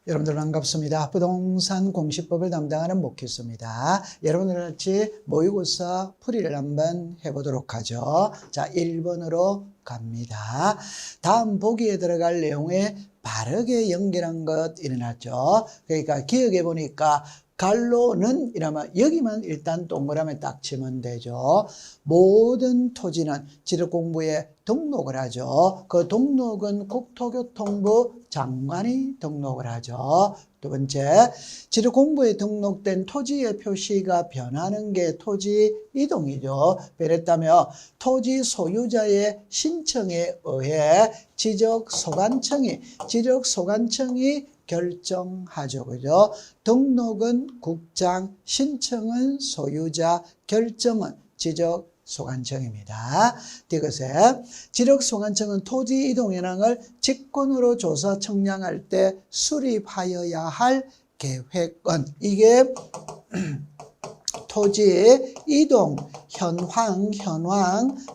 여러분들 반갑습니다. 부동산 공시법을 담당하는 목희수입니다. 여러분들 같이 모의고사 풀이를 한번 해보도록 하죠. 자, 1번으로 갑니다. 다음 보기에 들어갈 내용에 바르게 연결한 것 일어났죠. 그러니까 기억해 보니까 갈로는 이라면 여기만 일단 동그라미 딱 치면 되죠. 모든 토지는 지력공부에 등록을 하죠. 그 등록은 국토교통부 장관이 등록을 하죠. 두 번째, 지력공부에 등록된 토지의 표시가 변하는 게 토지 이동이죠. 그랬다면 토지 소유자의 신청에 의해 지적소관청이 결정하죠. 그죠? 등록은 국장, 신청은 소유자, 결정은 지적소관청입니다. 이것에 지적소관청은 토지 이동 현황을 직권으로 조사 청량할 때 수립하여야 할 계획은 이게 토지 이동 현황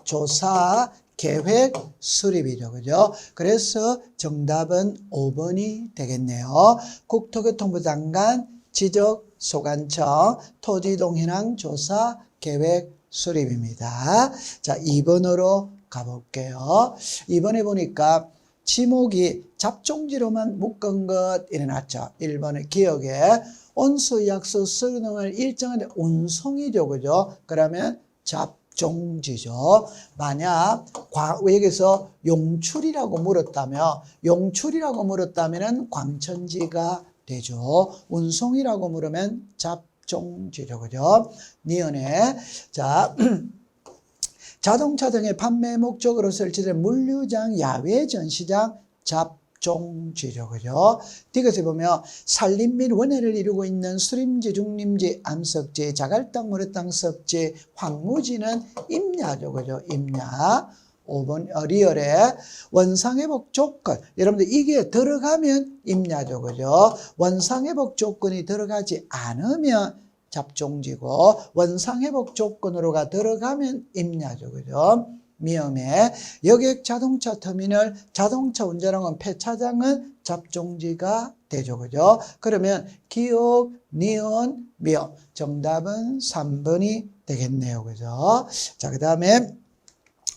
조사 계획 수립이죠. 그죠? 그래서 정답은 5번이 되겠네요. 국토교통부 장관 지적소관청 토지이동 현황 조사 계획 수립입니다. 자, 2번으로 가볼게요. 2번에 보니까 지목이 잡종지로만 묶은 것 일어났죠. 1번의 기억에 온수, 약수, 수능을 일정한데 운송이죠. 그죠? 그러면 잡종지죠. 만약 여기서 용출이라고 물었다면 광천지가 되죠. 운송이라고 물으면 잡종지죠. 그죠? 니은에 자 자동차 등의 판매 목적으로 설치된 물류장, 야외 전시장, 잡종지죠. 그죠? 이것에 보면 산림 및 원해를 이루고 있는 수림지, 중림지, 암석지, 자갈땅, 모래땅, 섭지, 황무지는 임야죠. 그죠? 임야. 5번 리얼에 원상회복 조건. 여러분들 이게 들어가면 임야죠. 그죠? 원상회복 조건이 들어가지 않으면 잡종지고 원상회복 조건으로가 들어가면 임야죠. 그죠? 미음에 여객 자동차 터미널 자동차 운전하는 폐차장은 잡종지가 되죠. 그죠? 그러면 기억, 니은, 미음. 정답은 3번이 되겠네요. 그죠? 자, 그 다음에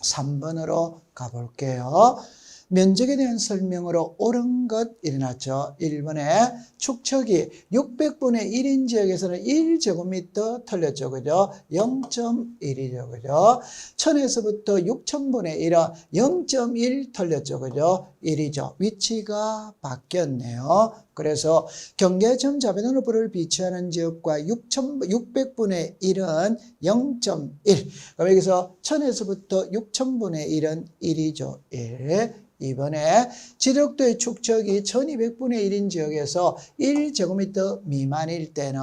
3번으로 가볼게요. 면적에 대한 설명으로 옳은 것 일어났죠. 1번에 축척이 600분의 1인 지역에서는 1제곱미터 틀렸죠. 그죠? 0.1이죠. 그죠? 1000에서부터 6000분의 1은 0.1 틀렸죠. 그죠? 1이죠. 위치가 바뀌었네요. 그래서 경계점 자배돈로부를 비추하는 지역과 600분의 1은 0.1. 그럼 여기서 1000에서부터 6000분의 1은 1이죠. 1. 이번에 지력도의 축척이 1200분의 1인 지역에서 1제곱미터 미만일 때는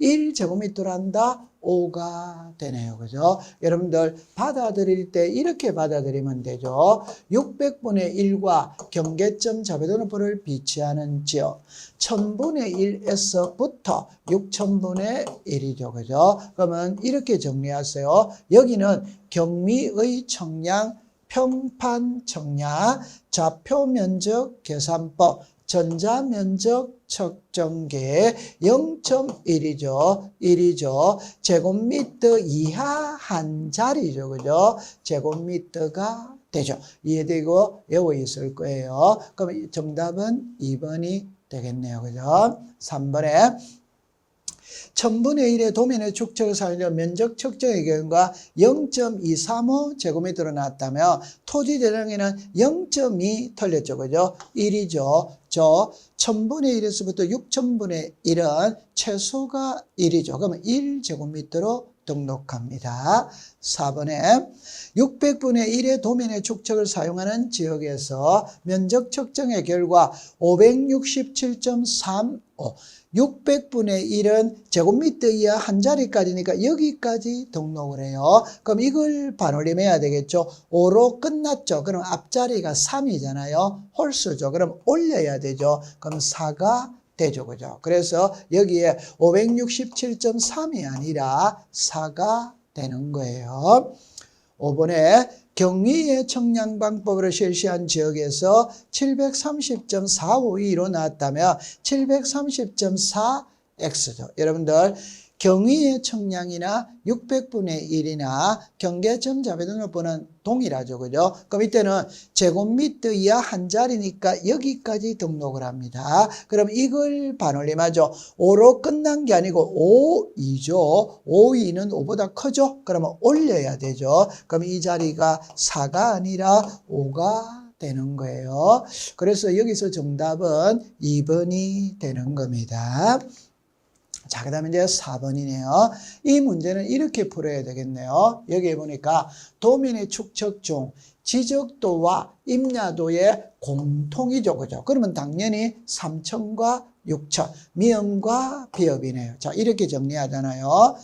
1제곱미터란다 5가 되네요. 그죠? 여러분들 받아들일 때 이렇게 받아들이면 되죠. 600분의 1과 경계점 자배돈로부를 비추하는 지역 1000분의 1에서부터 6000분의 1이죠. 그죠? 그러면 이렇게 정리하세요. 여기는 경미의 청량 평판 청량, 좌표면적 계산법, 전자면적 측정계 0.1이죠. 1이죠. 제곱미터 이하 한 자리죠. 그죠? 제곱미터가 되죠. 이해되고 외워 있을 거예요. 그럼 정답은 2번이 되겠네요. 그죠? 3번에 1000분의 1의 도면의 축척을 사용하여 면적 측정의 경우가 0.235 제곱미터로 나왔다면 토지 대장에는 0.2 틀렸죠. 그죠? 1이죠. 1000분의 1에서부터 6000분의 1은 최소가 1이죠. 그러면 1제곱미터로 등록합니다. 4번에 600분의 1의 도면의 축척을 사용하는 지역에서 면적 측정의 결과 567.35 600분의 1은 제곱미터 이하 한 자리까지니까 여기까지 등록을 해요. 그럼 이걸 반올림해야 되겠죠. 5로 끝났죠. 그럼 앞자리가 3이잖아요. 홀수죠. 그럼 올려야 되죠. 그럼 4가 되죠. 그죠? 그래서 여기에 567.3이 아니라 4가 되는 거예요. 5번에 경위의 청량 방법으로 실시한 지역에서 730.452로 나왔다면 730.4x죠. 여러분들 경위의 청량이나 600분의 1이나 경계점 자배등록부는 동일하죠. 그죠? 그럼 이때는 제곱미터 이하 한 자리니까 여기까지 등록을 합니다. 그럼 이걸 반올림하죠. 5로 끝난 게 아니고 5, 2죠. 5, 2는 5보다 크죠? 그러면 올려야 되죠. 그럼 이 자리가 4가 아니라 5가 되는 거예요. 그래서 여기서 정답은 2번이 되는 겁니다. 자, 그 다음에 이제 4번이네요. 이 문제는 이렇게 풀어야 되겠네요. 여기 보니까 도면의 축척 중 지적도와 임야도의 공통이죠. 그죠? 그러면 당연히 3천과 6천, 미음과 비읍이네요. 자, 이렇게 정리하잖아요.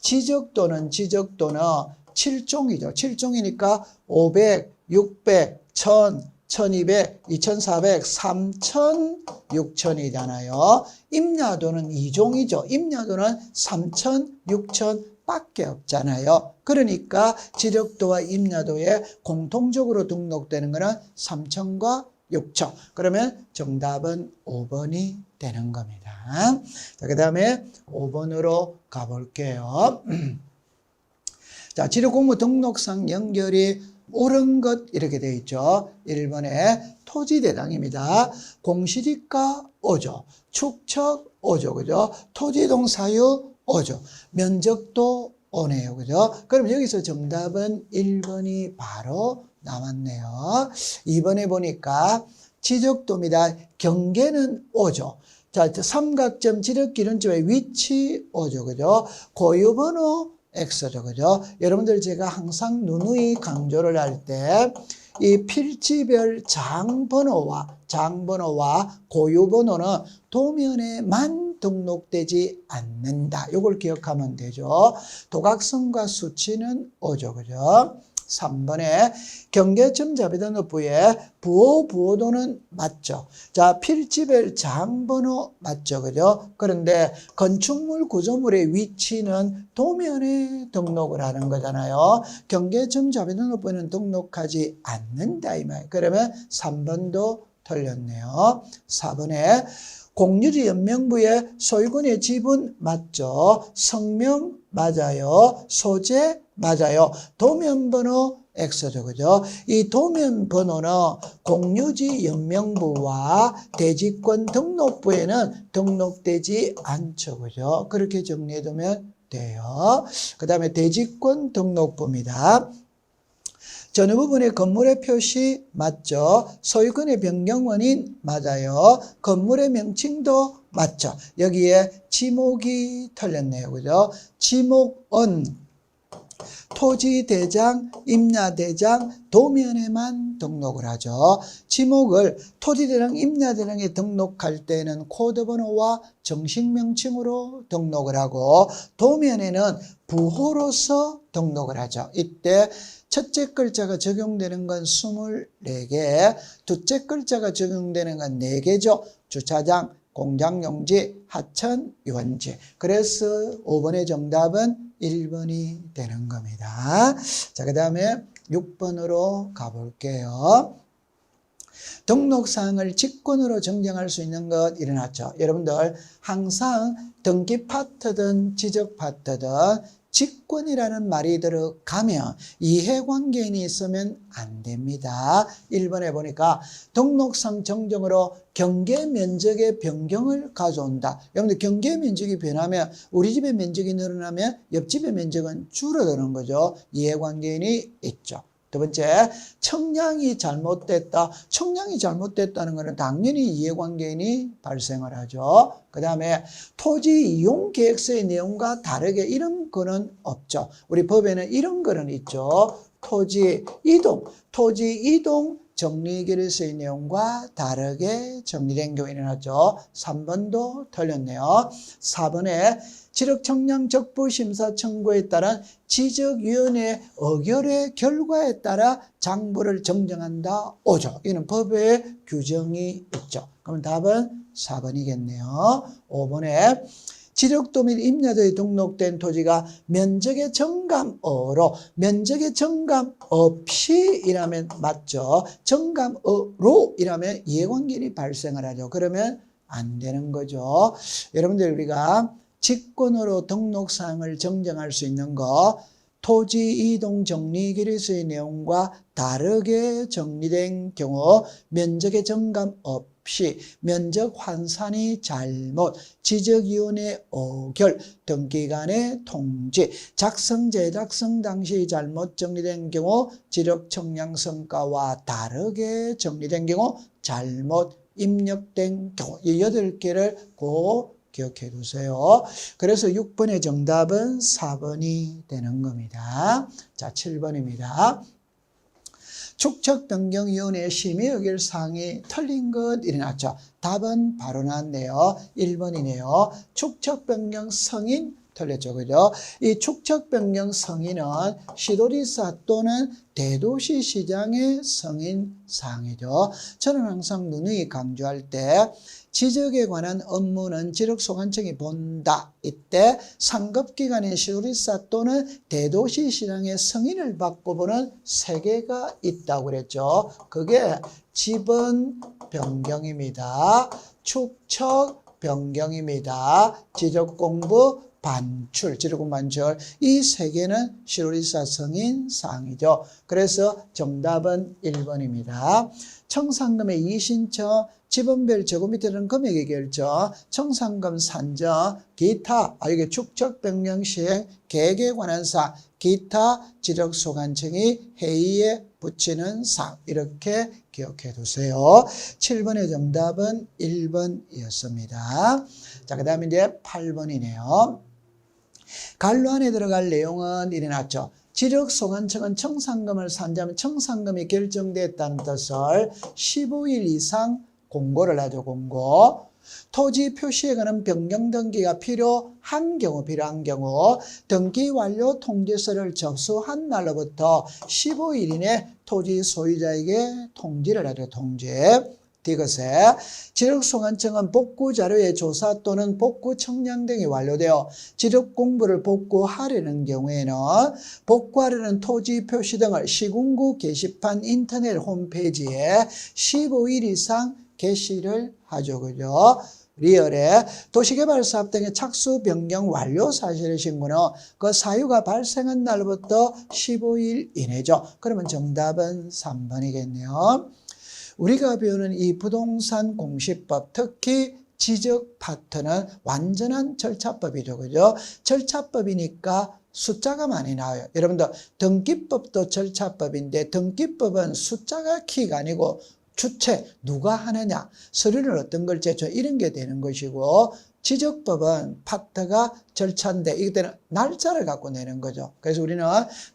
지적도는 7종이죠. 7종이니까 500, 600, 1000, 1200, 2400, 3000, 6000이잖아요. 임야도는 2종이죠. 임야도는 3000, 6000 밖에 없잖아요. 그러니까 지적도와 임야도에 공통적으로 등록되는 것은 3000과 6000. 그러면 정답은 5번이 되는 겁니다. 자, 그 다음에 5번으로 가볼게요. 자, 지력공모 등록상 연결이 옳은 것 이렇게 되어 있죠. 1번에 토지대장입니다. 공시지가 5조, 축척 5조, 그죠? 토지동 사유 5조, 면적도 5네요, 그죠? 그럼 여기서 정답은 1번이 바로 나왔네요. 2번에 보니까 지적도입니다. 경계는 5조. 자, 삼각점 지력기준점의 위치 5조, 그죠? 고유번호 X죠, 그죠? 여러분들 제가 항상 누누이 강조를 할 때 이 필지별 장번호와 고유번호는 도면에만 등록되지 않는다. 이걸 기억하면 되죠. 도각선과 수치는 5죠, 그죠? 3번에 경계점 자비등록부에 부호도는 맞죠. 자, 필지별 장번호 맞죠, 그죠? 그런데 건축물 구조물의 위치는 도면에 등록을 하는 거잖아요. 경계점 자비등록부에는 등록하지 않는다 이 말. 그러면 3번도 틀렸네요. 4번에 공유지 연명부의 소유권의 지분 맞죠? 성명 맞아요. 소재 맞아요. 도면번호 X죠, 그죠? 이 도면번호는 공유지 연명부와 대지권 등록부에는 등록되지 않죠, 그죠? 그렇게 정리해두면 돼요. 그 다음에 대지권 등록부입니다. 전후 부분의 건물의 표시 맞죠? 소유권의 변경 원인 맞아요. 건물의 명칭도 맞죠? 여기에 지목이 틀렸네요, 그죠? 지목은 토지대장, 임야대장, 도면에만 등록을 하죠. 지목을 토지대장, 임야대장에 등록할 때는 코드번호와 정식명칭으로 등록을 하고 도면에는 부호로서 등록을 하죠. 이때 첫째 글자가 적용되는 건 24개, 둘째 글자가 적용되는 건 4개죠. 주차장, 공장용지, 하천, 유원지. 그래서 5번의 정답은 1번이 되는 겁니다. 자, 그 다음에 6번으로 가볼게요. 등록사항을 직권으로 정정할 수 있는 것 일어났죠. 여러분들 항상 등기 파트든 지적 파트든 직권이라는 말이 들어가면 이해관계인이 있으면 안 됩니다. 1번에 보니까 등록상 정정으로 경계면적의 변경을 가져온다. 여러분들 경계면적이 변하면 우리 집의 면적이 늘어나면 옆집의 면적은 줄어드는 거죠. 이해관계인이 있죠. 두 번째, 청량이 잘못됐다. 청량이 잘못됐다는 것은 당연히 이해관계인이 발생을 하죠. 그 다음에 토지 이용 계획서의 내용과 다르게 이런 거는 없죠. 우리 법에는 이런 거는 있죠. 토지 이동 정리계획서의 내용과 다르게 정리된 경우 일어났죠. 3번도 틀렸네요. 4번에 지력청량 적부심사 청구에 따른 지적위원회 의결의 결과에 따라 장부를 정정한다. 5조. 이는 법에 규정이 있죠. 그럼 답은 4번이겠네요. 5번에 지력도 및 임야도에 등록된 토지가 면적의 정감어로 면적의 정감 없이 이라면 맞죠. 정감어로 이라면 이해관계이 발생을 하죠. 그러면 안 되는 거죠. 여러분들 우리가 직권으로 등록사항을 정정할 수 있는 거 토지 이동 정리 기리수의 내용과 다르게 정리된 경우 면적의 정감 없이 면적 환산이 잘못, 지적위원회 의결, 등기관의 통지, 작성 제작성 당시 잘못 정리된 경우 지력 청량 성과와 다르게 정리된 경우 잘못 입력된 경우 이 8개를 꼭 기억해 두세요. 그래서 6번의 정답은 4번이 되는 겁니다. 자, 7번입니다. 축척변경위원회 심의 의결 사항이 틀린 것 일어났죠. 답은 바로 나왔네요. 1번이네요. 축척변경 승인 틀렸죠. 그죠? 이 축척변경 승인은 시도지사 또는 대도시 시장의 승인 사항이죠. 저는 항상 누누이 강조할 때 지적에 관한 업무는 지력소관청이 본다. 이때 상급기관인 시도지사 또는 대도시 시장의 승인을 받고 보는 세계가 있다고 그랬죠. 그게 지번 변경입니다. 축척 변경입니다. 지적공부 반출, 지력공부 반출 이 세 개는 시도지사 승인 사항이죠. 그래서 정답은 1번입니다. 청산금의 이의신청, 지번별 제곱미터는 금액의 결정, 청산금 산정, 기타, 이게 축척 변경 시행 계획에 관한 사항, 기타 지력소관청이 회의에 붙이는 사항 이렇게 기억해 두세요. 7번의 정답은 1번이었습니다. 자, 그 다음에 이제 8번이네요. 갈로 안에 들어갈 내용은 이래 놨죠. 지력소관청은 청산금을 산자면 청산금이 결정됐다는 뜻을 15일 이상 공고를 하죠. 공고. 토지 표시에 관한 변경 등기가 필요한 경우 등기 완료 통지서를 접수한 날로부터 15일 이내 토지 소유자에게 통지를 하죠. 통지. 디귿에 지력소관청은 복구자료의 조사 또는 복구 청량 등이 완료되어 지력공부를 복구하려는 경우에는 복구하려는 토지 표시 등을 시군구 게시판 인터넷 홈페이지에 15일 이상 게시를 하죠. 그죠? 리얼에 도시개발사업 등의 착수 변경 완료 사실의 신고는 그 사유가 발생한 날부터 15일 이내죠. 그러면 정답은 3번이겠네요. 우리가 배우는 이 부동산 공시법, 특히 지적 파트는 완전한 절차법이죠. 그죠? 절차법이니까 숫자가 많이 나와요. 여러분들 등기법도 절차법인데 등기법은 숫자가 키가 아니고 주체, 누가 하느냐, 서류는 어떤 걸 제출, 이런 게 되는 것이고 지적법은 파트가 절차인데 이때는 날짜를 갖고 내는 거죠. 그래서 우리는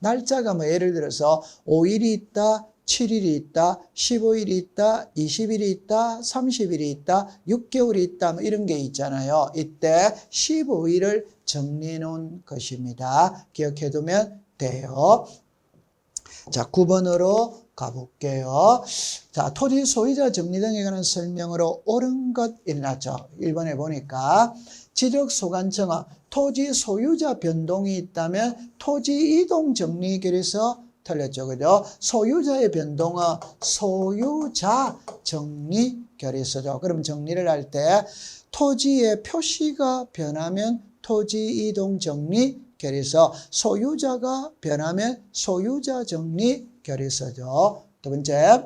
날짜가 뭐 예를 들어서 5일이 있다, 7일이 있다, 15일이 있다, 20일이 있다, 30일이 있다, 6개월이 있다, 뭐 이런 게 있잖아요. 이때 15일을 정리해 놓은 것입니다. 기억해 두면 돼요. 자, 9번으로 가볼게요. 자, 토지 소유자 정리 등에 관한 설명으로 옳은 것 일어났죠. 1번에 보니까 지력소관청은 토지 소유자 변동이 있다면 토지 이동 정리 결의서 틀렸죠. 그죠? 소유자의 변동은 소유자 정리 결의서죠. 그럼 정리를 할 때 토지의 표시가 변하면 토지 이동 정리 결의서, 소유자가 변하면 소유자 정리 결의서죠. 두 번째,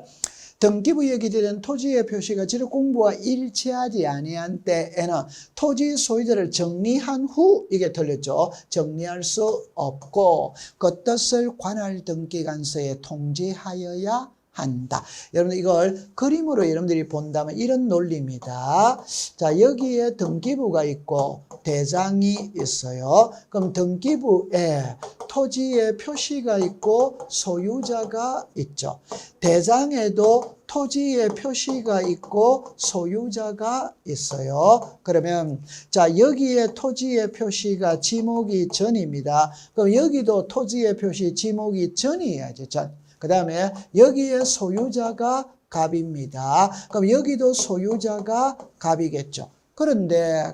등기부에 기재된 토지의 표시가 지력공부와 일치하지 아니한 때에는 토지 소유자를 정리한 후, 이게 틀렸죠. 정리할 수 없고 그 뜻을 관할 등기관서에 통지하여야 한다. 여러분 이걸 그림으로 여러분들이 본다면 이런 논리입니다. 자, 여기에 등기부가 있고 대장이 있어요. 그럼 등기부에 토지의 표시가 있고 소유자가 있죠. 대장에도 토지의 표시가 있고 소유자가 있어요. 그러면 자, 여기에 토지의 표시가 지목이 전입니다. 그럼 여기도 토지의 표시 지목이 전이어야죠. 전. 그 다음에 여기에 소유자가 갑입니다. 그럼 여기도 소유자가 갑이겠죠. 그런데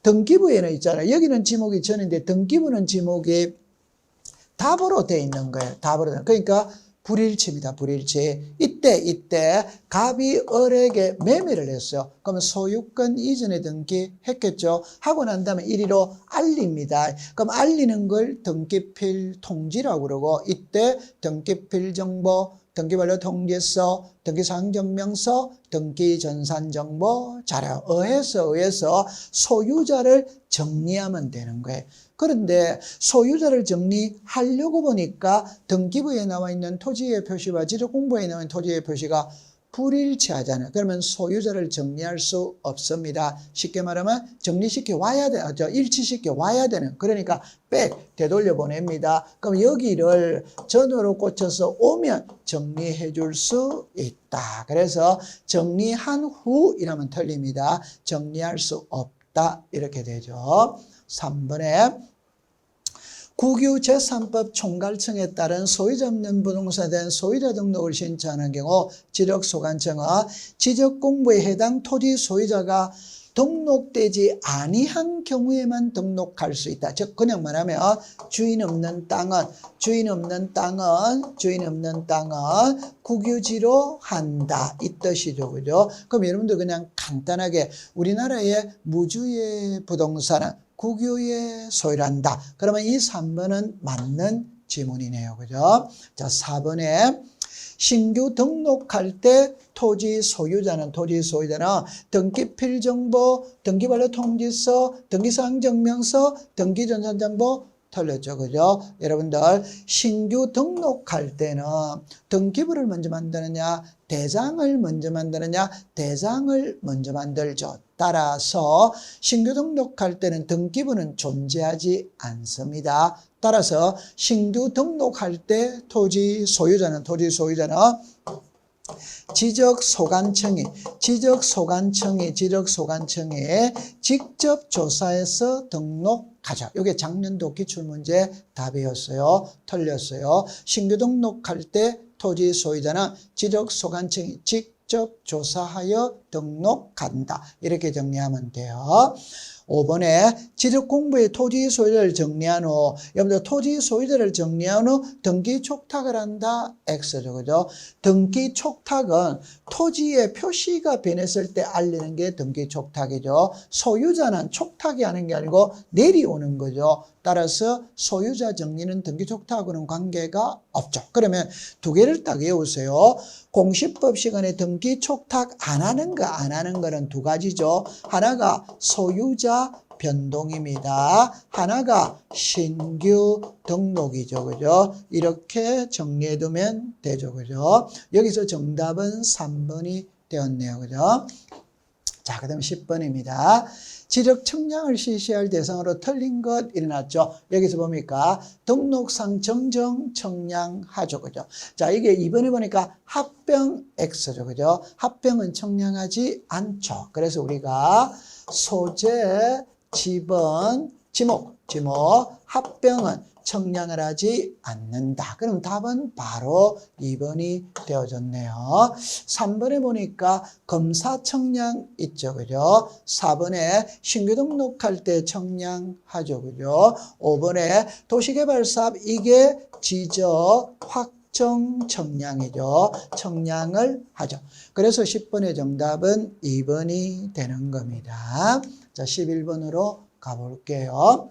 등기부에는 있잖아요. 여기는 지목이 전인데 등기부는 지목이 답으로 돼 있는 거예요. 답으로. 그러니까 불일치입니다. 불일치. 이때 갑이 을에게 매매를 했어요. 그러면 소유권 이전에 등기했겠죠. 하고 난 다음에 이리로 알립니다. 그럼 알리는 걸 등기필 통지라고 그러고 이때 등기필 정보, 등기반려 통지서, 등기사항증명서, 등기전산정보 자료 의해서 소유자를 정리하면 되는 거예요. 그런데 소유자를 정리하려고 보니까 등기부에 나와 있는 토지의 표시와 지적공부에 나와 있는 토지의 표시가 불일치하잖아요. 그러면 소유자를 정리할 수 없습니다. 쉽게 말하면 정리시켜 와야 돼, 일치시켜 와야 되는. 그러니까 되돌려 보냅니다. 그럼 여기를 전으로 꽂혀서 오면 정리해 줄 수 있다. 그래서 정리한 후 이라면 틀립니다. 정리할 수 없다. 이렇게 되죠. 3번에 국유재산법 총괄청에 따른 소유자 없는 부동산에 대한 소유자 등록을 신청하는 경우 지적소관청은 지적공부에 해당 토지 소유자가 등록되지 아니한 경우에만 등록할 수 있다. 즉 그냥 말하면 주인 없는 땅은 국유지로 한다 이 뜻이죠. 그죠? 그럼 여러분들 그냥 간단하게 우리나라의 무주의 부동산은 국유의 소유란다. 그러면 이 3번은 맞는 지문이네요. 그죠? 자, 4번에 신규 등록할 때 토지 소유자는 등기필정보, 등기반려통지서, 등기사항증명서, 등기전산정보 틀렸죠. 그죠? 여러분들 신규 등록할 때는 등기부를 먼저 만드느냐 대장을 먼저 만드느냐 대장을 먼저 만들죠. 따라서 신규 등록할 때는 등기부는 존재하지 않습니다. 따라서 신규 등록할 때 토지 소유자는 지적소관청이 직접 조사해서 등록하자. 이게 작년도 기출문제 답이었어요. 틀렸어요. 신규 등록할 때 토지 소유자는 지적소관청이 직접 조사하여 등록한다. 이렇게 정리하면 돼요. 5번에 지적공부의 토지 소유자를 정리한 후, 여러분들 토지 소유자를 정리한 후 등기 촉탁을 한다. X죠. 그죠? 등기 촉탁은 토지의 표시가 변했을 때 알리는 게 등기 촉탁이죠. 소유자는 촉탁이 하는 게 아니고 내려오는 거죠. 따라서 소유자 정리는 등기 촉탁하고는 관계가 없죠. 그러면 두 개를 딱 외우세요. 공시법 시간에 등기 촉탁 안 하는 거는 두 가지죠. 하나가 소유자 변동입니다. 하나가 신규 등록이죠. 그죠? 이렇게 정리해 두면 되죠. 그죠? 여기서 정답은 3번이 되었네요. 그죠? 자, 그 다음 10번입니다. 지적 청량을 실시할 대상으로 틀린 것 일어났죠. 여기서 보니까 등록상 정정 청량하죠. 그죠? 자, 이게 이번에 보니까 합병 X죠. 그죠? 합병은 청량하지 않죠. 그래서 우리가 소재, 지번, 지목, 합병은 청량을 하지 않는다. 그럼 답은 바로 2번이 되어졌네요. 3번에 보니까 검사 청량 있죠. 그죠? 4번에 신규 등록할 때 청량하죠. 그죠? 5번에 도시개발사업 이게 지적 확정 청량이죠. 청량을 하죠. 그래서 10번의 정답은 2번이 되는 겁니다. 자, 11번으로 가볼게요.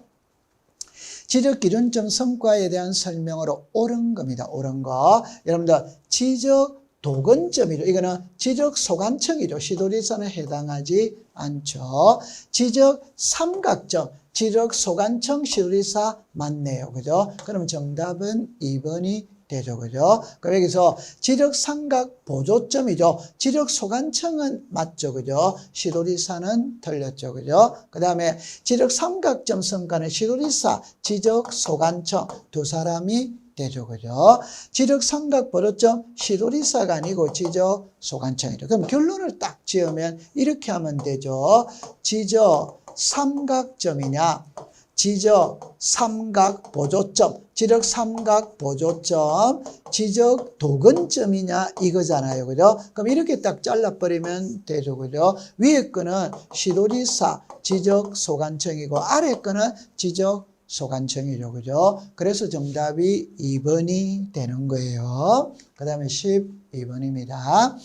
지적기준점 성과에 대한 설명으로 옳은 겁니다. 옳은 거. 여러분들 지적도건점이죠. 이거는 지적소관청이죠. 시도지사는 해당하지 않죠. 지적삼각점, 지적소관청 시도지사 맞네요. 그죠? 그럼 정답은 2번이 되죠. 그죠? 그럼 여기서 지적삼각 보조점이죠. 지적소관청은 맞죠. 그죠? 시도지사는 틀렸죠. 그죠? 그 다음에 지적삼각점 성과는 시도지사, 지적소관청 두 사람이 되죠. 그죠? 지적삼각 보조점 시도지사가 아니고 지적소관청이죠. 그럼 결론을 딱 지으면 이렇게 하면 되죠. 지적삼각점이냐 지적 삼각 보조점, 지적 삼각 보조점, 지적 도근점이냐 이거잖아요. 그죠? 그럼 이렇게 딱 잘라버리면 되죠. 그죠? 위에 거는 시도지사 지적 소관청이고 아래 거는 지적 소관청이죠. 그죠? 그래서 정답이 2번이 되는 거예요. 그 다음에 12번입니다.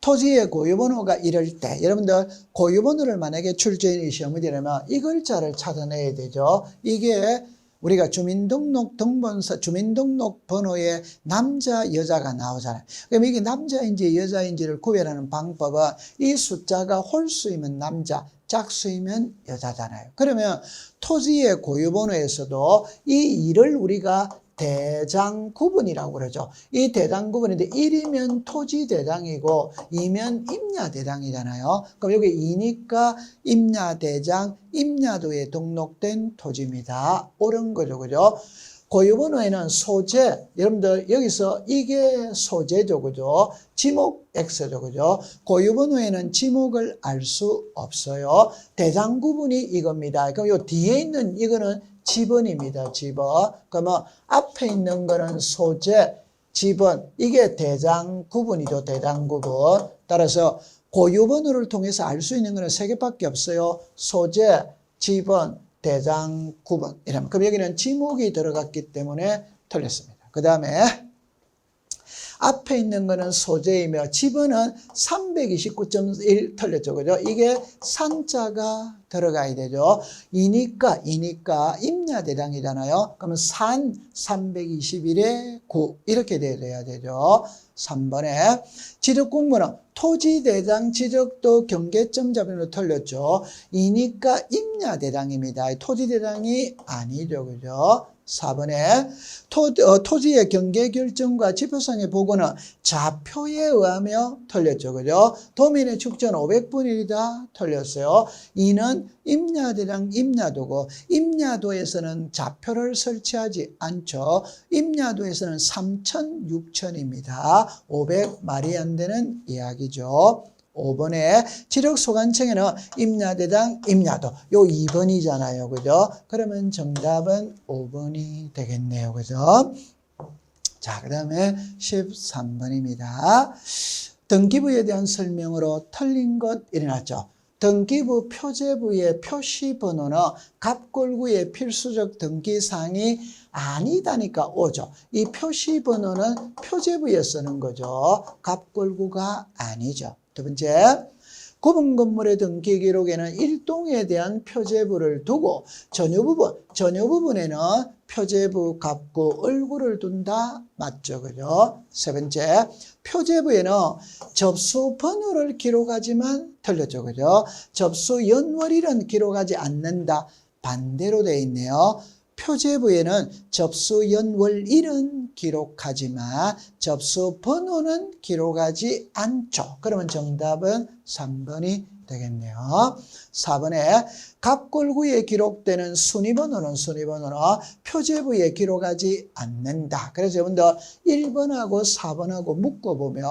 토지의 고유번호가 이럴 때 여러분들 고유번호를 만약에 출제인이 시험을 내려면 이 글자를 찾아내야 되죠. 이게 우리가 주민등록번호에 남자 여자가 나오잖아요. 그럼 이게 남자인지 여자인지를 구별하는 방법은 이 숫자가 홀수이면 남자, 짝수이면 여자잖아요. 그러면 토지의 고유번호에서도 이 2를 우리가 대장구분이라고 그러죠. 이 대장구분인데 1이면 토지대장이고 2면 임야대장이잖아요. 그럼 여기 2니까 임야대장, 임야도에 등록된 토지입니다. 옳은 거죠. 그죠? 고유번호에는 소재, 여러분들 여기서 이게 소재죠. 그죠? 지목 X죠. 그죠? 고유번호에는 지목을 알 수 없어요. 대장구분이 이겁니다. 그럼 요 뒤에 있는 이거는 지번입니다. 지번. 그러면 앞에 있는 거는 소재, 지번. 이게 대장구분이죠. 대장구분. 따라서 고유번호를 통해서 알 수 있는 거는 3개밖에 없어요. 소재, 지번, 대장구분. 이러면 그럼 여기는 지목이 들어갔기 때문에 틀렸습니다. 그 다음에 앞에 있는 거는 소재이며 지번은 329.1 틀렸죠. 그죠? 이게 산자가 들어가야 되죠. 이니까 임야대장이잖아요. 그러면 산 321에 9 이렇게 돼야 되죠. 3번에 지적공무는 토지대장 지적도 경계점 잡으로 틀렸죠. 이니까 임야대장입니다. 토지대장이 아니죠. 그죠? 4번에 토지의 경계결정과 지표상의 보고는 좌표에 의하며 틀렸죠. 그죠? 도민의 축전 500분의 1이다 틀렸어요. 2는 임야대장 임야도고 임야도에서는 좌표를 설치하지 않죠. 임야도에서는 3천, 6천입니다. 500 말이 안 되는 이야기죠. 5번에 지적소관청에는 임야대장, 임야도. 요 2번이잖아요. 그죠? 그러면 정답은 5번이 되겠네요. 그죠? 자, 그 다음에 13번입니다. 등기부에 대한 설명으로 틀린 것 일어났죠. 등기부 표제부의 표시번호는 갑골구의 필수적 등기사항이 아니다니까 오죠. 이 표시번호는 표제부에 쓰는 거죠. 갑골구가 아니죠. 두 번째, 구분 건물의 등기 기록에는 일동에 대한 표제부를 두고 전유 부분에는 표제부 갑구 얼굴을 둔다. 맞죠? 그죠? 세 번째, 표제부에는 접수 번호를 기록하지만 틀렸죠? 그죠? 접수 연월일은 기록하지 않는다. 반대로 되어 있네요. 표제부에는 접수 연월일은 기록하지만 접수 번호는 기록하지 않죠. 그러면 정답은 3번이 되겠네요. 4번에 갑골구에 기록되는 순위번호는 표제부에 기록하지 않는다. 그래서 여러분들 1번하고 4번하고 묶어보면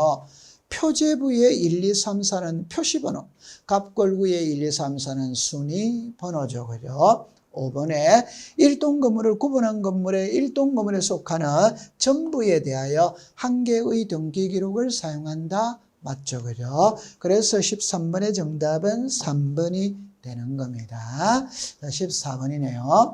표제부의 1, 2, 3, 4는 표시번호, 갑골구의 1, 2, 3, 4는 순위번호죠. 그죠? 5번에 일동 건물을 구분한 건물의 일동 건물에 속하는 전부에 대하여 한 개의 등기 기록을 사용한다. 맞죠? 그죠? 그래서 13번의 정답은 3번이 되는 겁니다. 14번이네요.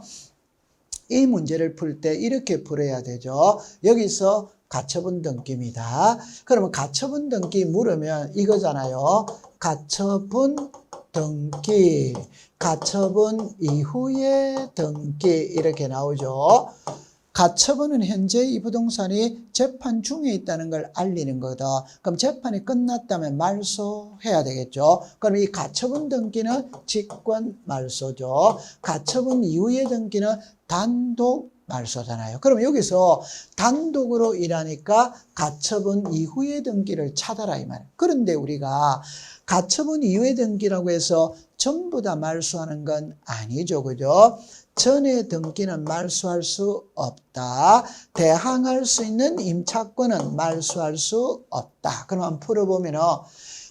이 문제를 풀 때 이렇게 풀어야 되죠. 여기서 가처분 등기입니다. 그러면 가처분 등기 물으면 이거잖아요. 가처분 등기, 가처분 이후의 등기 이렇게 나오죠. 가처분은 현재 이 부동산이 재판 중에 있다는 걸 알리는 거다. 그럼 재판이 끝났다면 말소해야 되겠죠. 그럼 이 가처분 등기는 직권 말소죠. 가처분 이후의 등기는 단독 말소잖아요. 그럼 여기서 단독으로 일하니까 가처분 이후의 등기를 찾아라 이 말. 그런데 우리가 가처분 이후의 등기라고 해서 전부 다 말소하는 건 아니죠. 그죠? 전의 등기는 말소할 수 없다. 대항할 수 있는 임차권은 말소할 수 없다. 그러면 풀어보면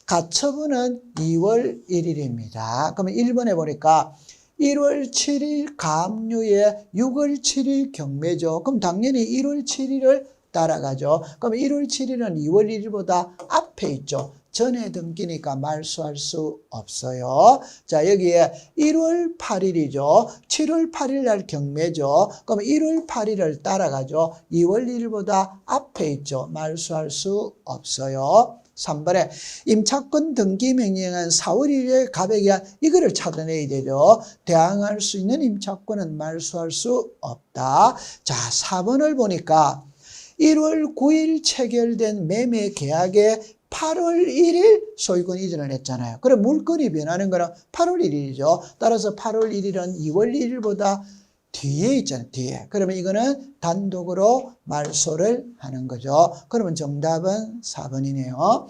가처분은 2월 1일입니다. 그러면 1번에 보니까 1월 7일 갑류에 6월 7일 경매죠. 그럼 당연히 1월 7일을 따라가죠. 그럼 1월 7일은 2월 1일보다 앞에 있죠. 전에 등기니까 말소할 수 없어요. 자, 여기에 1월 8일이죠. 7월 8일 날 경매죠. 그럼 1월 8일을 따라가죠. 2월 1일보다 앞에 있죠. 말소할 수 없어요. 3번에 임차권 등기 명령은 4월 1일에 가백이야. 이거를 찾아내야 되죠. 대항할 수 있는 임차권은 말소할 수 없다. 자, 4번을 보니까 1월 9일 체결된 매매 계약에 8월 1일 소유권 이전을 했잖아요. 그럼 물건이 변하는 거는 8월 1일이죠. 따라서 8월 1일은 2월 1일보다 뒤에 있잖아요. 뒤에. 그러면 이거는 단독으로 말소를 하는 거죠. 그러면 정답은 4번이네요.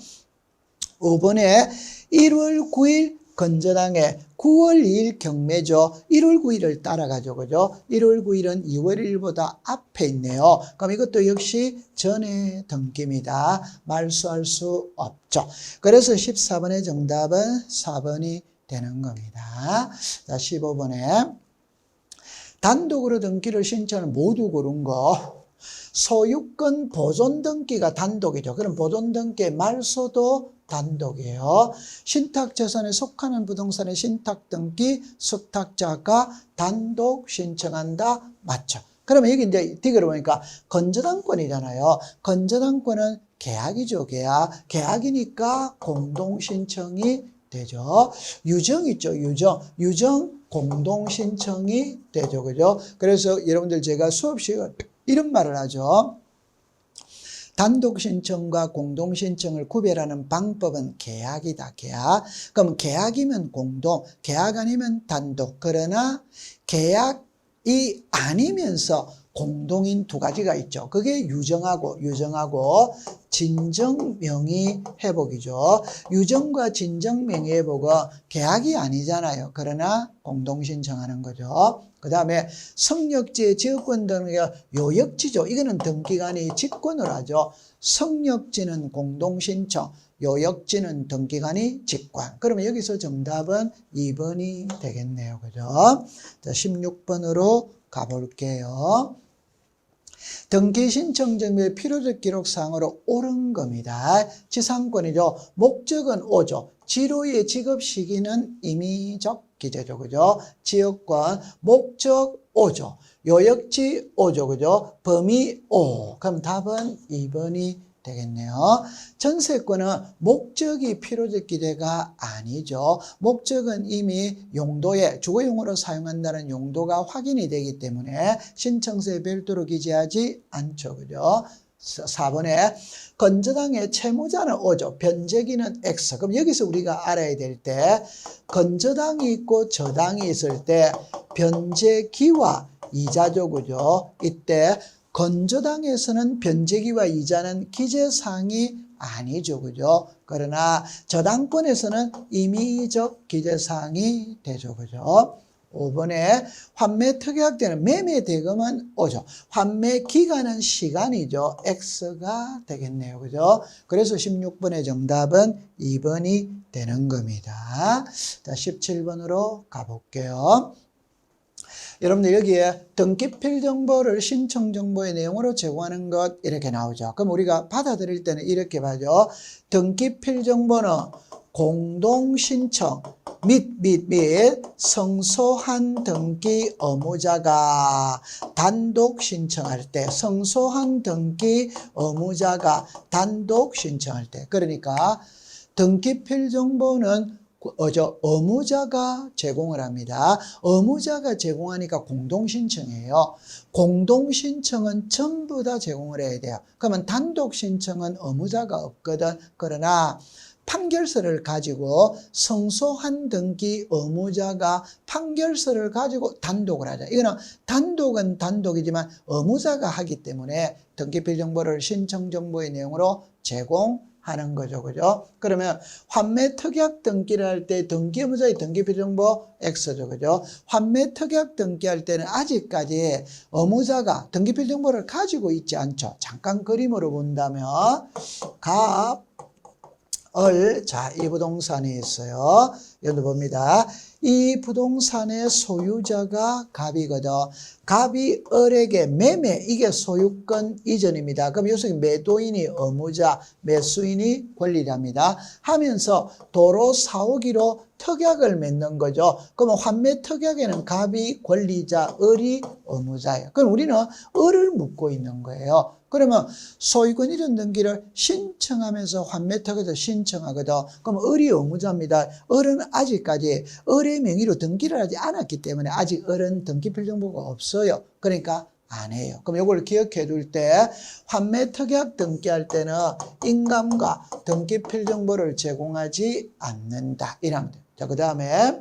5번에 1월 9일 건저당에 9월 2일 경매죠. 1월 9일을 따라가죠. 그죠? 1월 9일은 2월 1일보다 앞에 있네요. 그럼 이것도 역시 전에 등기입니다. 말소할 수 없죠. 그래서 14번의 정답은 4번이 되는 겁니다. 자, 15번에 단독으로 등기를 신청을 모두 고른 거. 소유권 보존 등기가 단독이죠. 그럼 보존 등기의 말소도 단독이에요. 신탁재산에 속하는 부동산의 신탁등기 수탁자가 단독 신청한다. 맞죠? 그러면 여기 이제 뒷글을 보니까 건저당권이잖아요. 건저당권은 계약이죠. 계약. 계약이니까 공동신청이 되죠. 유정 있죠. 유정. 유정 공동신청이 되죠. 그죠? 그래서 여러분들 제가 수업 시간 이런 말을 하죠. 단독 신청과 공동 신청을 구별하는 방법은 계약이다. 계약. 그럼 계약이면 공동, 계약 아니면 단독. 그러나 계약이 아니면서 공동인 두 가지가 있죠. 그게 유정하고 진정명의 회복이죠. 유정과 진정명의 회복은 계약이 아니잖아요. 그러나 공동신청하는 거죠. 그 다음에 성역지의 지역권 등의 요역지죠. 이거는 등기관이 직권을 하죠. 성역지는 공동신청, 요역지는 등기관이 직관. 그러면 여기서 정답은 2번이 되겠네요. 그죠? 자, 16번으로 가볼게요. 등기신청정보의 필요적 기록상으로 옳은 겁니다. 지상권이죠. 목적은 5죠. 지로의 지급 시기는 임의적 기재죠. 그죠? 지역권, 목적 5죠. 요역지 5죠. 그죠? 범위 5. 그럼 답은 2번이 되겠네요. 전세권은 목적이 필요적 기재가 아니죠. 목적은 이미 용도에 주거용으로 사용한다는 용도가 확인이 되기 때문에 신청서에 별도로 기재하지 않죠. 그죠? 4번에 건저당의 채무자는 5죠. 변제기는 X. 그럼 여기서 우리가 알아야 될 때 건저당이 있고 저당이 있을 때 변제기와 이자죠. 그죠? 이때 건저당에서는 변제기와 이자는 기재사항이 아니죠. 그죠? 그러나 저당권에서는 임의적 기재사항이 되죠. 그죠? 5번에 환매 특약 때는 매매 대금은 5죠. 환매 기간은 시간이죠. X가 되겠네요. 그죠? 그래서 16번의 정답은 2번이 되는 겁니다. 자, 17번으로 가볼게요. 여러분들 여기에 등기필 정보를 신청 정보의 내용으로 제공하는 것 이렇게 나오죠. 그럼 우리가 받아들일 때는 이렇게 봐죠. 등기필 정보는 공동신청 및 성소한 등기 의무자가 단독 신청할 때 성소한 등기 의무자가 단독 신청할 때 그러니까 등기필 정보는 의무자가 제공을 합니다. 의무자가 제공하니까 공동신청이에요. 공동신청은 전부 다 제공을 해야 돼요. 그러면 단독신청은 의무자가 없거든. 그러나 판결서를 가지고 성소한 등기 의무자가 판결서를 가지고 단독을 하자. 이거는 단독은 단독이지만 의무자가 하기 때문에 등기필 정보를 신청 정보의 내용으로 제공하는 거죠. 그죠? 그러면 환매 특약 등기를 할 때 등기 의무자의 등기필 정보 X죠. 그죠? 환매 특약 등기할 때는 아직까지 의무자가 등기필 정보를 가지고 있지 않죠. 잠깐 그림으로 본다면 자, 이 부동산이 있어요. 여기 봅니다. 이 부동산의 소유자가 갑이거든. 갑이 을에게 매매, 이게 소유권 이전입니다. 그럼 여기서 매도인이 의무자, 매수인이 권리자입니다. 하면서 도로 사오기로 특약을 맺는 거죠. 그러면 환매 특약에는 갑이 권리자, 을이 의무자예요. 그럼 우리는 을을 묻고 있는 거예요. 그러면 소유권 이전 등기를 신청하면서 환매 특약에서 신청하거든. 그럼 을이 의무자입니다. 을은 아직까지 을의 명의로 등기를 하지 않았기 때문에 아직 을은 등기 필정보가 없어요. 그러니까 안 해요. 그럼 이걸 기억해 둘 때 환매 특약 등기할 때는 인감과 등기 필정보를 제공하지 않는다. 이랍니다. 자, 그 다음에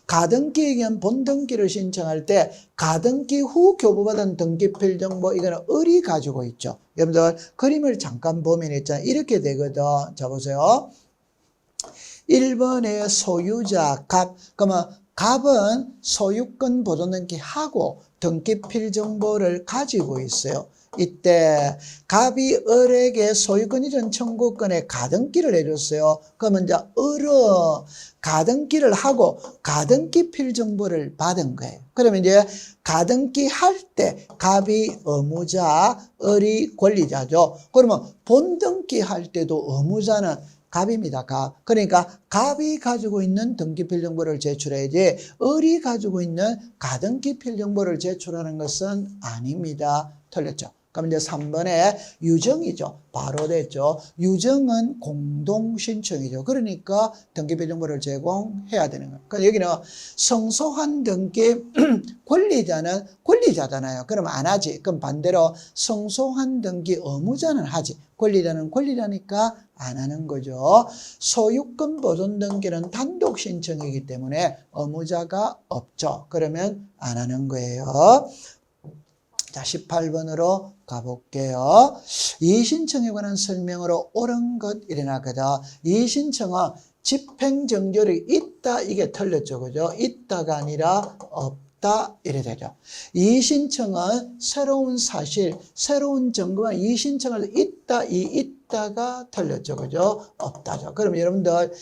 가등기에 의한 본등기를 신청할 때 가등기 후 교부받은 등기필정보 이거는 을이 가지고 있죠. 여러분들 그림을 잠깐 보면 있잖아요. 이렇게 되거든. 자, 보세요. 1번에 소유자 갑. 그러면 갑은 소유권 보존등기 하고 등기필정보를 가지고 있어요. 이때 갑이 을에게 소유권 이전 청구권에 가등기를 해줬어요. 그러면 이제 을은 가등기를 하고 가등기 필정보를 받은 거예요. 그러면 이제 가등기 할 때 갑이 의무자, 을이 권리자죠. 그러면 본등기 할 때도 의무자는 갑입니다. 갑. 그러니까 갑이 가지고 있는 등기 필정보를 제출해야지 을이 가지고 있는 가등기 필정보를 제출하는 것은 아닙니다. 틀렸죠. 그럼 이제 3번에 유정이죠. 바로 됐죠. 유정은 공동신청이죠. 그러니까 등기필정보를 제공해야 되는 거예요. 그러니까 여기는 성소한 등기 권리자는 권리자잖아요. 그럼 안 하지. 그럼 반대로 성소한 등기 의무자는 하지. 권리자는 권리자니까 안 하는 거죠. 소유권 보존 등기는 단독 신청이기 때문에 의무자가 없죠. 그러면 안 하는 거예요. 자, 18번으로 가볼게요. 이의신청에 관한 설명으로 옳은 것 일어나거든. 이의신청은 집행정결이 있다, 이게 틀렸죠. 그죠? 있다가 아니라 없다, 이래 되죠. 이의신청은 새로운 사실, 새로운 증거와 이의신청을 있다, 이 있다가 틀렸죠. 그죠? 없다죠. 그럼 여러분들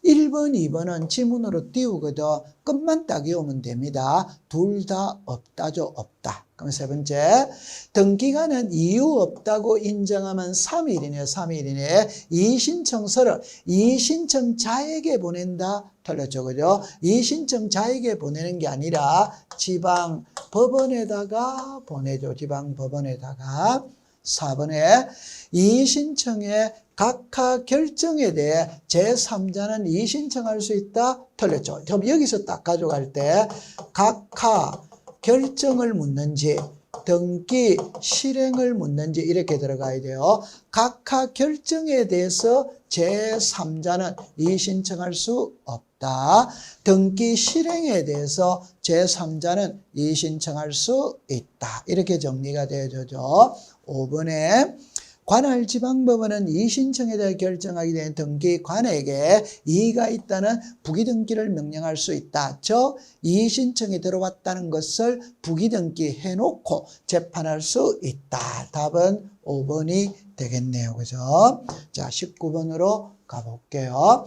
1번, 2번은 지문으로 띄우거든. 끝만 딱 외우면 됩니다. 둘 다 없다죠. 없다. 그럼 세 번째, 등기간은 이유 없다고 인정하면 3일이네요. 3일이네. 이의신청서를 이의신청자에게 보낸다. 틀렸죠. 그죠? 이의신청자에게 보내는 게 아니라 지방법원에다가 보내죠. 지방법원에다가. 4번에 이의신청의 각하 결정에 대해 제3자는 이의신청할 수 있다. 틀렸죠. 그럼 여기서 딱 가져갈 때 각하 결정을 묻는지 등기 실행을 묻는지 이렇게 들어가야 돼요. 각하 결정에 대해서 제3자는 이의신청할 수 없다. 등기 실행에 대해서 제3자는 이의신청할 수 있다. 이렇게 정리가 되어져죠. 5번에 관할 지방법원은 이의신청에 대해 결정하게 된 등기관에게 이의가 있다는 부기등기를 명령할 수 있다. 즉 이의신청이 들어왔다는 것을 부기등기 해놓고 재판할 수 있다. 답은 5번이 되겠네요. 그죠? 자, 19번으로 가볼게요.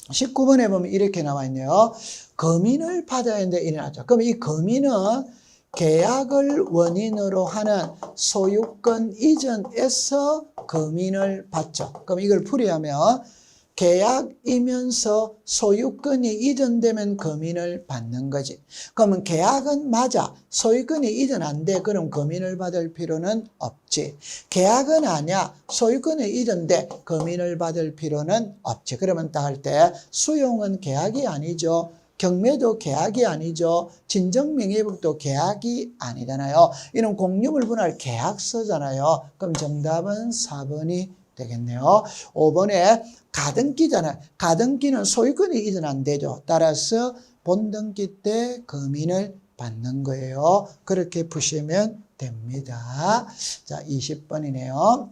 19번에 보면 이렇게 나와 있네요. 검인을 받아야 하는데 일어나죠. 그럼 이 검인은 계약을 원인으로 하는 소유권 이전에서 검인을 받죠. 그럼 이걸 풀이하면 계약이면서 소유권이 이전되면 검인을 받는 거지. 그러면 계약은 맞아. 소유권이 이전 안 돼. 그럼 검인을 받을 필요는 없지. 계약은 아니야. 소유권이 이전돼. 검인을 받을 필요는 없지. 그러면 딱 할 때 수용은 계약이 아니죠. 경매도 계약이 아니죠. 진정명의법도 계약이 아니잖아요. 이런 공유물분할 계약서잖아요. 그럼 정답은 4번이 되겠네요. 5번에 가등기잖아요. 가등기는 소유권이 이전 안 되죠. 따라서 본등기 때 검인을 받는 거예요. 그렇게 푸시면 됩니다. 자, 20번이네요.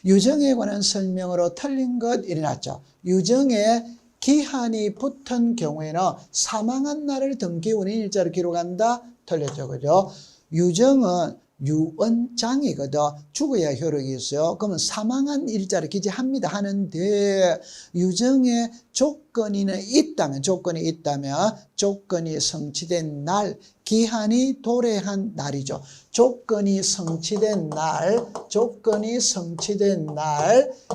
유정에 관한 설명으로 틀린 것 일어났죠. 유정에 기한이 붙은 경우에는 사망한 날을 등기 원인 일자로 기록한다. 틀렸죠. 그죠? 유정은 유언장이거든. 죽어야 효력이 있어요. 그러면 사망한 일자를 기재합니다. 하는데 유정에 조건이 있다면 조건이 성취된 날, 기한이 도래한 날이죠. 조건이 성취된 날,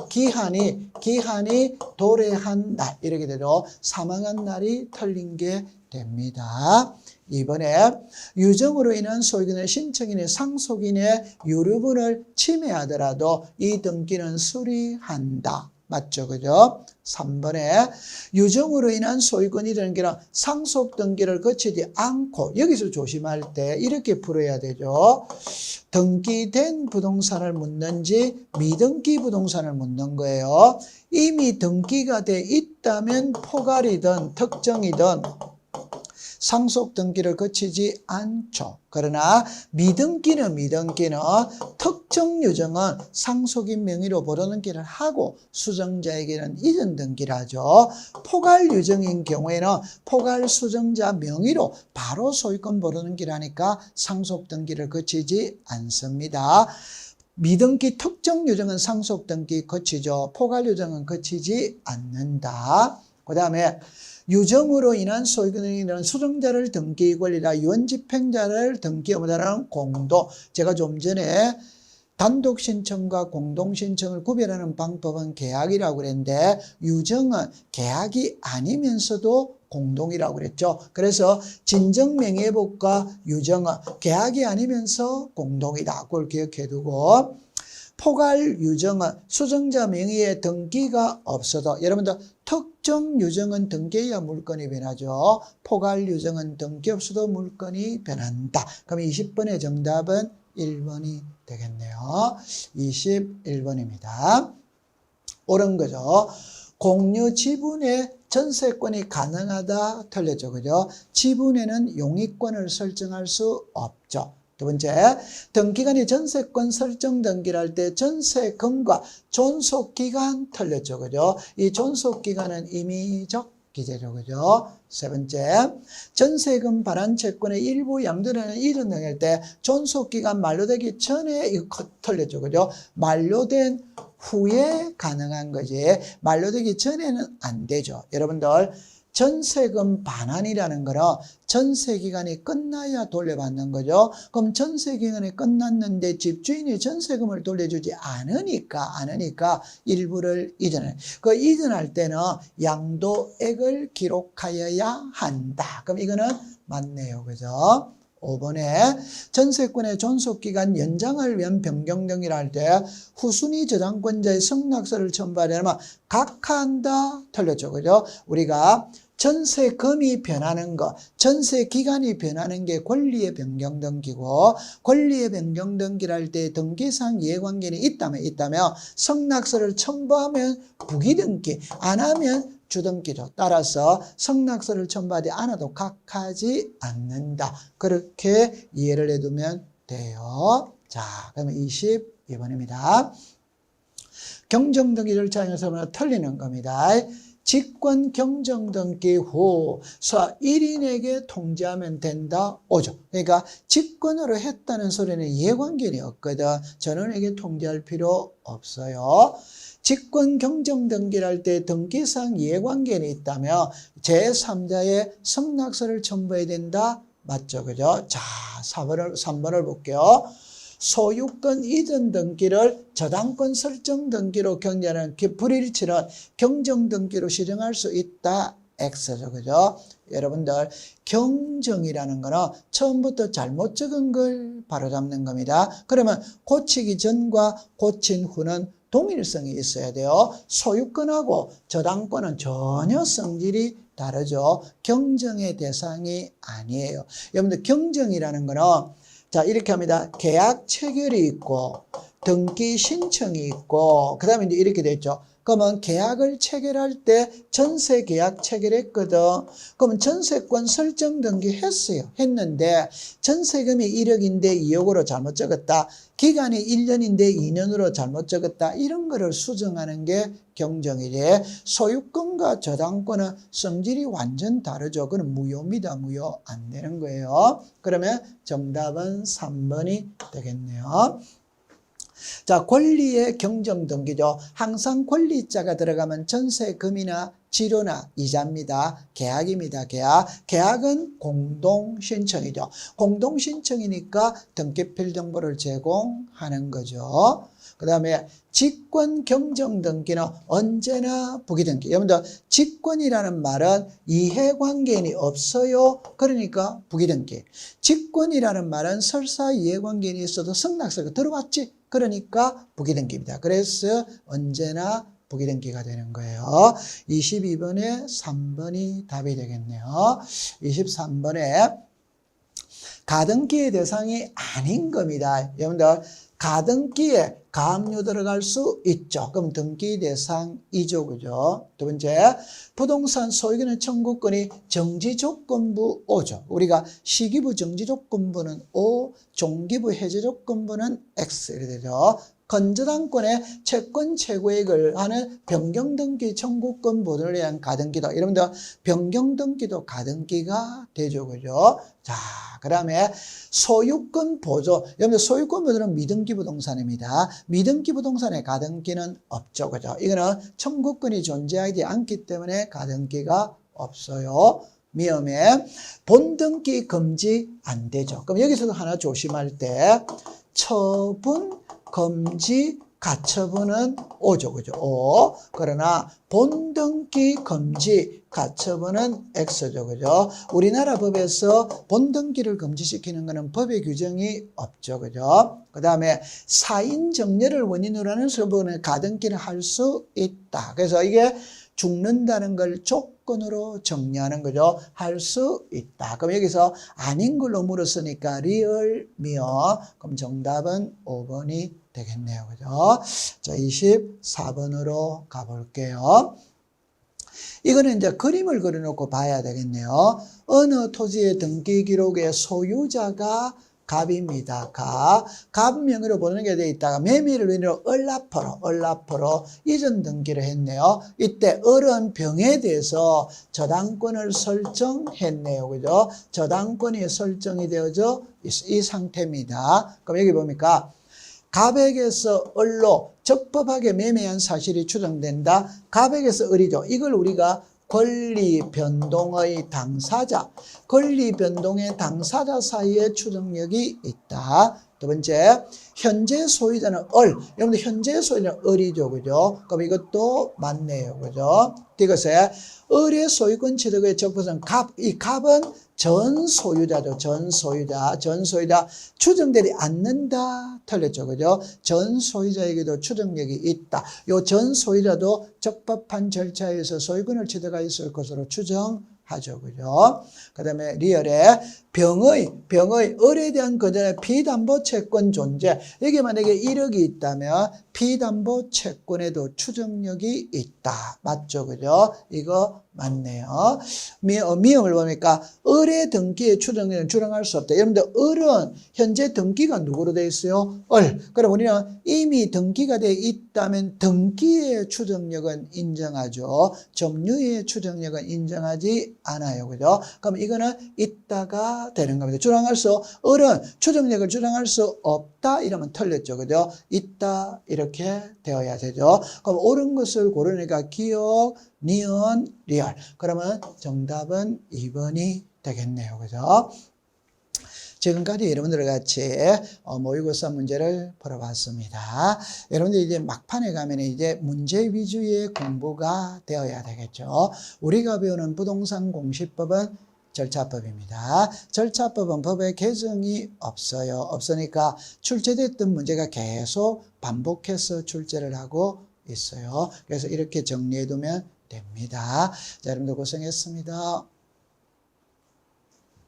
기한이 도래한 날 이렇게 되죠. 사망한 날이 틀린 게 됩니다. 이번에 유정으로 인한 소유권의 신청인의 상속인의 유류분을 침해하더라도 이 등기는 수리한다. 맞죠? 그죠? 3번에 유정으로 인한 소유권이라는 게 상속 등기를 거치지 않고, 여기서 조심할 때 이렇게 풀어야 되죠. 등기된 부동산을 묻는지 미등기 부동산을 묻는 거예요. 이미 등기가 돼 있다면 포괄이든 특정이든 상속 등기를 거치지 않죠. 그러나 미등기는 특정 유정은 상속인 명의로 보로 등기를 하고 수정자에게는 이전 등기를 하죠. 포괄 유정인 경우에는 포괄 수정자 명의로 바로 소유권 보로 등기를 하니까 상속 등기를 거치지 않습니다. 미등기 특정 유정은 상속 등기 거치죠. 포괄 유정은 거치지 않는다. 그 다음에 유정으로 인한 소유권을 수정자를 등기 권리라 유언집행자를 등기 의무자라는 공도, 제가 좀 전에 단독 신청과 공동 신청을 구별하는 방법은 계약이라고 그랬는데 유정은 계약이 아니면서도 공동이라고 그랬죠. 그래서 진정명예회복과 유정은 계약이 아니면서 공동이다. 그걸 기억해 두고, 포괄 유정은 수정자 명의의 등기가 없어도, 여러분들 특정 유정은 등기해야 물건이 변하죠. 포괄 유정은 등기 없어도 물건이 변한다. 그럼 20번의 정답은 1번이 되겠네요. 21번입니다. 옳은 거죠. 공유 지분의 전세권이 가능하다 틀렸죠. 그죠? 지분에는 용익권을 설정할 수 없죠. 두 번째, 등기간이 전세권 설정 등기를 할 때 전세금과 존속기간 틀렸죠. 그죠? 이 존속기간은 임의적 기재죠. 그죠? 세 번째, 전세금 반환 채권의 일부 양도라는 이전 등할 때 존속기간 만료되기 전에 이거 틀렸죠. 그죠? 만료된 후에 가능한 거지. 만료되기 전에는 안 되죠. 여러분들, 전세금 반환이라는 거는 전세기간이 끝나야 돌려받는 거죠. 그럼 전세기간이 끝났는데 집주인이 전세금을 돌려주지 않으니까 일부를 이전해. 그 이전할 때는 양도액을 기록하여야 한다. 그럼 이거는 맞네요. 그죠? 5번에 전세권의 존속기간 연장을 위한 변경 등기를 할 때 후순위 저당권자의 승낙서를 첨부하려면 각하한다 틀렸죠. 그죠? 우리가 전세금이 변하는 거, 전세기간이 변하는 게 권리의 변경 등기고, 권리의 변경 등기를 할 때 등기상 이해관계는 있다면 승낙서를 첨부하면 부기등기, 안 하면 주등기죠. 따라서 승낙서를 첨부하지 않아도 각하지 않는다. 그렇게 이해를 해두면 돼요. 자, 그러면 22번입니다. 경정등기 절차에서 틀리는 겁니다. 직권 경정등기 후 1인에게 통지하면 된다. 오죠. 그러니까 직권으로 했다는 소리는 이해관계는 없거든. 전원에게 통지할 필요 없어요. 직권 경정 등기를 할 때 등기상 이해관계는 있다면 제3자의 승낙서를 첨부해야 된다. 맞죠? 그죠? 자, 3번을 볼게요. 소유권 이전 등기를 저당권 설정 등기로 경정하는 불일치는 경정 등기로 실행할 수 있다. X죠. 그죠? 여러분들, 경정이라는 거는 처음부터 잘못 적은 걸 바로잡는 겁니다. 그러면 고치기 전과 고친 후는 동일성이 있어야 돼요. 소유권하고 저당권은 전혀 성질이 다르죠. 경정의 대상이 아니에요. 여러분들, 경정이라는 거는 자, 이렇게 합니다. 계약 체결이 있고 등기 신청이 있고 그다음에 이제 이렇게 됐죠. 그러면 계약을 체결할 때 전세 계약 체결했거든. 그러면 전세권 설정 등기 했는데 전세금이 1억인데 2억으로 잘못 적었다. 기간이 1년인데 2년으로 잘못 적었다. 이런 거를 수정하는 게 경정이지. 소유권과 저당권은 성질이 완전 다르죠. 그건 무효입니다. 무효 안 되는 거예요. 그러면 정답은 3번이 되겠네요. 자, 권리의 경정 등기죠. 항상 권리자가 들어가면 전세금이나 지료나 이자입니다. 계약입니다. 계약은 공동신청이죠. 공동신청이니까 등기필 정보를 제공하는 거죠. 그 다음에 직권 경정 등기는 언제나 부기등기. 여러분들 직권이라는 말은 이해관계인이 없어요. 그러니까 부기등기. 직권이라는 말은 설사 이해관계인이 있어도 승낙서가 들어왔지. 그러니까 부기등기입니다. 그래서 언제나 부기등기가 되는 거예요. 22번에 3번이 답이 되겠네요. 23번에 가등기의 대상이 아닌 겁니다. 여러분들 가등기에 가압류 들어갈 수 있죠. 그럼 등기 대상이죠. 그죠? 두 번째, 부동산 소유권의 청구권이 정지조건부 O죠. 우리가 시기부 정지조건부는 O, 종기부 해제조건부는 X 이렇게 되죠. 건저당권의 채권 최고액을 하는 변경등기 청구권 보존을 위한 가등기도, 여러분들 변경등기도 가등기가 되죠. 그죠? 자, 그 다음에 소유권 보존. 여러분들 소유권 보존은 미등기 부동산입니다. 미등기 부동산의 가등기는 없죠. 그죠? 이거는 청구권이 존재하지 않기 때문에 가등기가 없어요. 미음에 본등기 금지 안 되죠. 그럼 여기서도 하나 조심할 때 처분 금지 가처분은 O죠. 그죠? O. 그러나 본등기 금지 가처분은 X죠. 그죠? 우리나라 법에서 본등기를 금지시키는 것은 법의 규정이 없죠. 그죠? 그 다음에 사인 정렬을 원인으로 하는 소부는 가등기를 할 수 있다. 그래서 이게 죽는다는 걸 조건으로 정리하는 거죠. 할 수 있다. 그럼 여기서 아닌 걸로 물었으니까 리얼, 미어. 그럼 정답은 5번이 되겠네요. 그죠? 자, 24번으로 가볼게요. 이거는 이제 그림을 그려놓고 봐야 되겠네요. 어느 토지의 등기 기록의 소유자가 갑입니다. 갑 명의로 보는 게 되어 있다가 매매를 의미로 을라퍼로 이전 등기를 했네요. 이때 을은 병에 대해서 저당권을 설정했네요. 그죠? 저당권이 설정이 되어져 이 상태입니다. 그럼 여기 보니까 갑에게서 을로 적법하게 매매한 사실이 추정된다. 갑에게서 을이죠. 이걸 우리가 권리 변동의 당사자, 권리 변동의 당사자 사이에 추정력이 있다. 두 번째, 현재 소유자는 을. 여러분들 현재 소유자는 을이죠. 그죠? 그럼 이것도 맞네요. 그죠? 이것에 을의 소유권 취득의 적법성 갑. 이 갑은 전 소유자죠. 전 소유자 추정되지 않는다. 틀렸죠. 그죠? 전 소유자에게도 추정력이 있다. 요 전 소유자도 적법한 절차에서 소유권을 취득할 수 있을 것으로 추정하죠. 그죠? 그 다음에 리얼에 병의 을에 대한 거전의 피담보 채권 존재. 여기 만약에 1억이 있다면 피담보 채권에도 추정력이 있다. 맞죠? 그죠? 이거 맞네요. 미음을 보니까 을의 등기의 추정력은 추정할 수 없다. 여러분들 을은 현재 등기가 누구로 되어 있어요? 을. 그럼 우리는 이미 등기가 되어 있다면 등기의 추정력은 인정하죠. 점유의 추정력은 인정하지 않아요. 그죠? 그럼 이거는 있다가 되는 겁니다. 주장할 수, 을은 추정력을 주장할 수 없다 이러면 틀렸죠. 그죠? 있다 이렇게 되어야 되죠. 그럼 옳은 것을 고르니까 기억, 니은, 리얼. 그러면 정답은 2번이 되겠네요. 그죠? 지금까지 여러분들과 같이 모의고사 문제를 풀어봤습니다. 여러분들 이제 막판에 가면 이제 문제 위주의 공부가 되어야 되겠죠. 우리가 배우는 부동산 공시법은 절차법입니다. 절차법은 법의 개정이 없어요. 없으니까 출제됐던 문제가 계속 반복해서 출제를 하고 있어요. 그래서 이렇게 정리해 두면 됩니다. 자, 여러분들 고생했습니다.